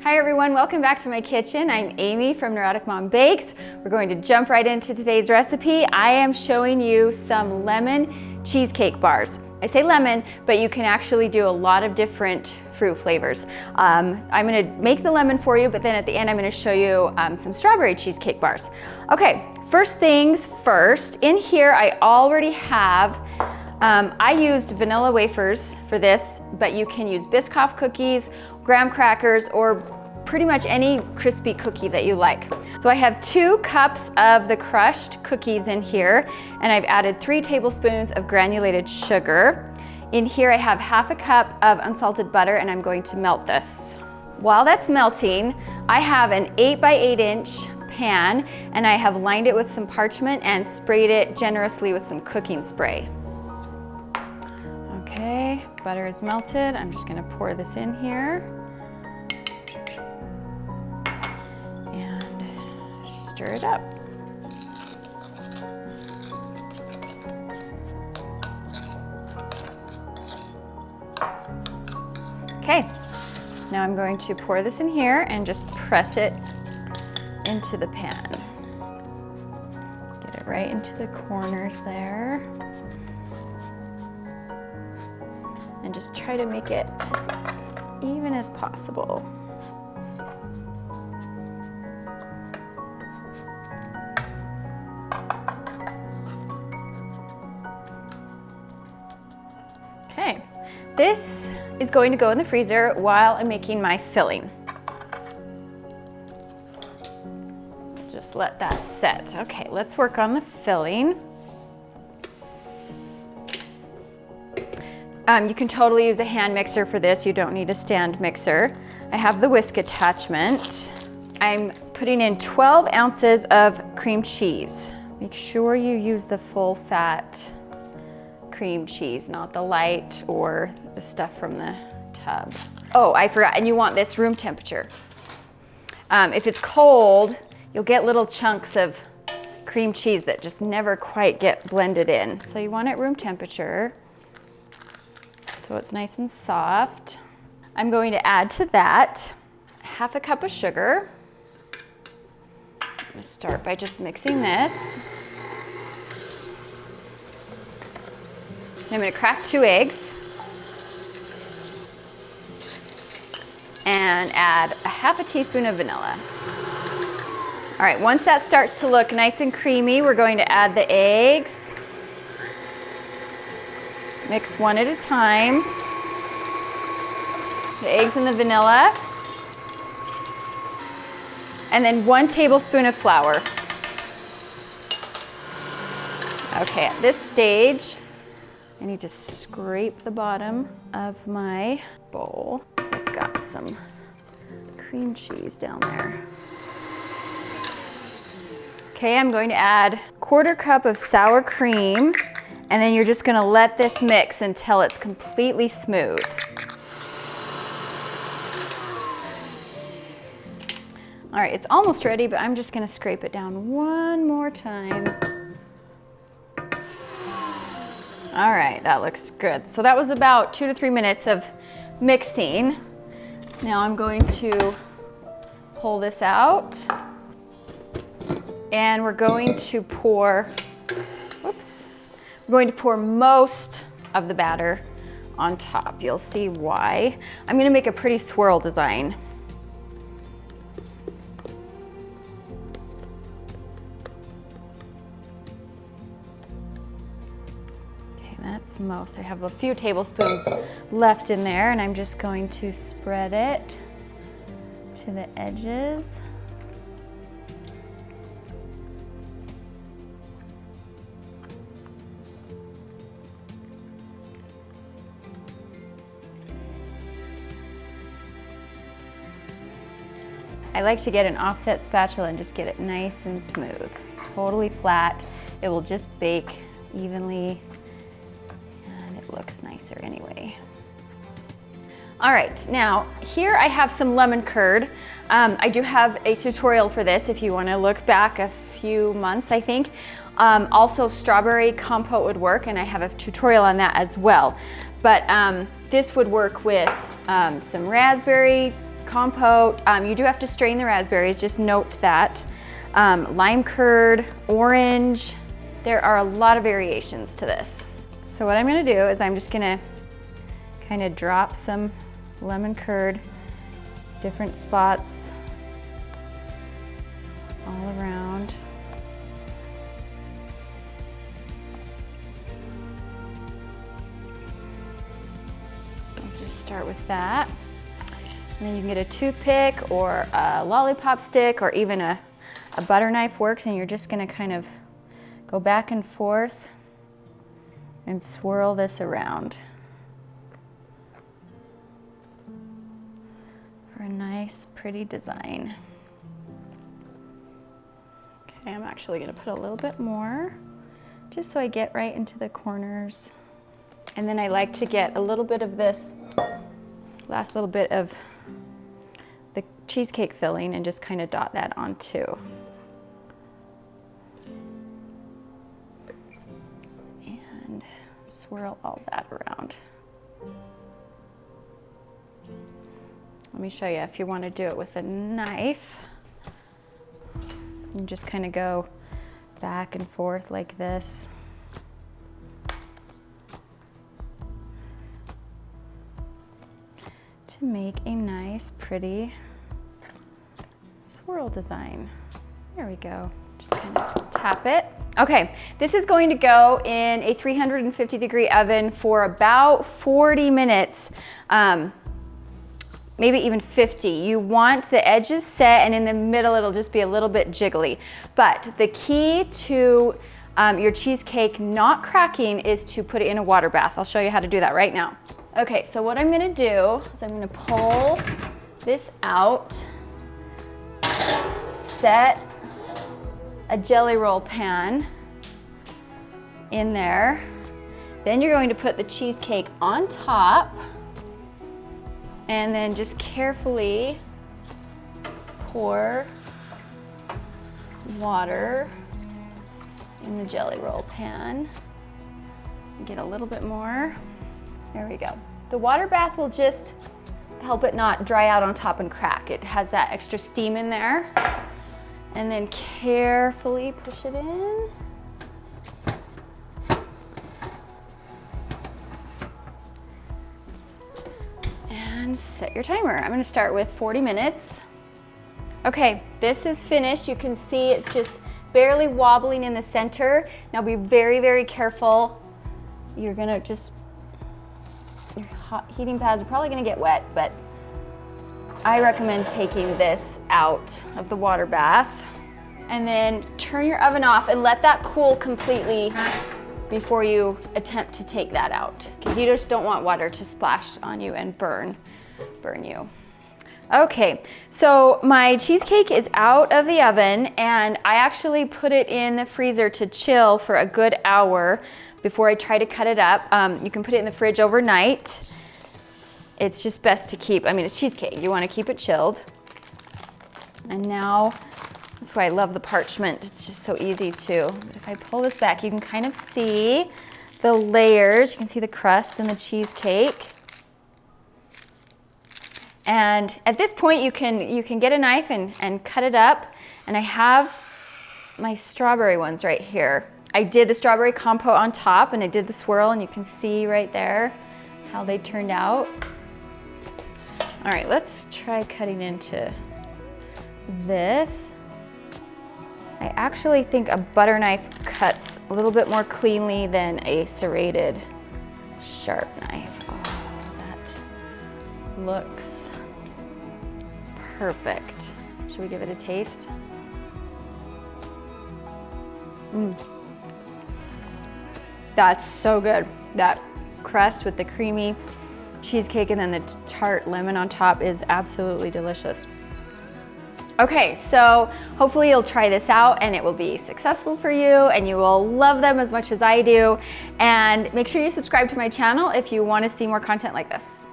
Hi everyone, welcome back to my kitchen. I'm Amy from Neurotic Mom Bakes. We're going to jump right into today's recipe. I am showing you some lemon cheesecake bars. I say lemon, but you can actually do a lot of different fruit flavors. I'm gonna make the lemon for you, but then at the end I'm gonna show you some strawberry cheesecake bars. Okay, first things first. In here I already have, I used vanilla wafers for this, but you can use Biscoff cookies, graham crackers, or pretty much any crispy cookie that you like. So I have 2 cups of the crushed cookies in here, and I've added 3 tablespoons of granulated sugar. In here I have half a cup of unsalted butter, and I'm going to melt this. While that's melting, I have an 8 by 8 inch pan, and I have lined it with some parchment and sprayed it generously with some cooking spray. Okay, butter is melted. I'm just gonna pour this in here. And stir it up. Okay, now I'm going to pour this in here and just press it into the pan. Get it right into the corners there. And just try to make it as even as possible. Okay, this is going to go in the freezer while I'm making my filling. Just let that set. Okay, let's work on the filling. You can totally use a hand mixer for this. You don't need a stand mixer. I have the whisk attachment. I'm putting in 12 ounces of cream cheese. Make sure you use the full fat cream cheese, not the light or the stuff from the tub. Oh, I forgot, and you want this room temperature. If it's cold, you'll get little chunks of cream cheese that just never quite get blended in. So you want it room temperature, so it's nice and soft. I'm going to add to that half a cup of sugar. I'm gonna start by just mixing this. I'm gonna crack 2 eggs and add a half a teaspoon of vanilla. All right, once that starts to look nice and creamy, we're going to add the eggs. Mix one at a time. The eggs and the vanilla. And then 1 tablespoon of flour. Okay, at this stage, I need to scrape the bottom of my bowl because I've got some cream cheese down there. Okay, I'm going to add 1/4 cup of sour cream, and then you're just gonna let this mix until it's completely smooth. All right, it's almost ready, but I'm just gonna scrape it down one more time. All right, that looks good. So that was about 2 to 3 minutes of mixing. Now I'm going to pull this out, and we're going to pour, whoops. We're going to pour most of the batter on top. You'll see why. I'm gonna make a pretty swirl design. Okay, that's most. I have a few tablespoons left in there, and I'm just going to spread it to the edges. I like to get an offset spatula and just get it nice and smooth. Totally flat. It will just bake evenly, and it looks nicer anyway. All right, now here I have some lemon curd. I do have a tutorial for this if you want to look back a few months, I think. Also, strawberry compote would work, and I have a tutorial on that as well. But this would work with some raspberry compote. You do have to strain the raspberries, just note that. Lime curd, orange. There are a lot of variations to this. So what I'm gonna do is I'm just gonna kind of drop some lemon curd, different spots all around. I'll just start with that. And then you can get a toothpick or a lollipop stick, or even a butter knife works, and you're just gonna kind of go back and forth and swirl this around for a nice, pretty design. Okay, I'm actually gonna put a little bit more, just so I get right into the corners. And then I like to get a little bit of this last little bit of the cheesecake filling and just kind of dot that on too. And swirl all that around. Let me show you if you want to do it with a knife. You just kind of go back and forth like this. To make a nice, pretty swirl design. There we go. Just kind of tap it. Okay, this is going to go in a 350-degree oven for about 40 minutes, maybe even 50. You want the edges set, and in the middle it'll just be a little bit jiggly. But the key to your cheesecake not cracking is to put it in a water bath. I'll show you how to do that right now. Okay, so what I'm gonna do is I'm gonna pull this out, set a jelly roll pan in there. Then you're going to put the cheesecake on top, and then just carefully pour water in the jelly roll pan. Get a little bit more. There we go. The water bath will just help it not dry out on top and crack. It has that extra steam in there. And then carefully push it in. And set your timer. I'm gonna start with 40 minutes. Okay, this is finished. You can see it's just barely wobbling in the center. Now be very, very careful. You're gonna just, your hot heating pads are probably gonna get wet, but I recommend taking this out of the water bath. And then turn your oven off and let that cool completely before you attempt to take that out, because you just don't want water to splash on you and burn you. Okay, so my cheesecake is out of the oven, and I actually put it in the freezer to chill for a good hour before I try to cut it up. You can put it in the fridge overnight. It's just best to keep, I mean, it's cheesecake. You want to keep it chilled. And now, that's why I love the parchment. It's just so easy too. But if I pull this back, you can kind of see the layers. You can see the crust and the cheesecake. And at this point, you can get a knife and cut it up. And I have my strawberry ones right here. I did the strawberry compote on top, and I did the swirl, and you can see right there how they turned out. All right, let's try cutting into this. I actually think a butter knife cuts a little bit more cleanly than a serrated sharp knife. Oh, that looks perfect. Should we give it a taste? That's so good. That crust with the creamy cheesecake and then the tart lemon on top is absolutely delicious. Okay, so hopefully you'll try this out and it will be successful for you and you will love them as much as I do. And make sure you subscribe to my channel if you want to see more content like this.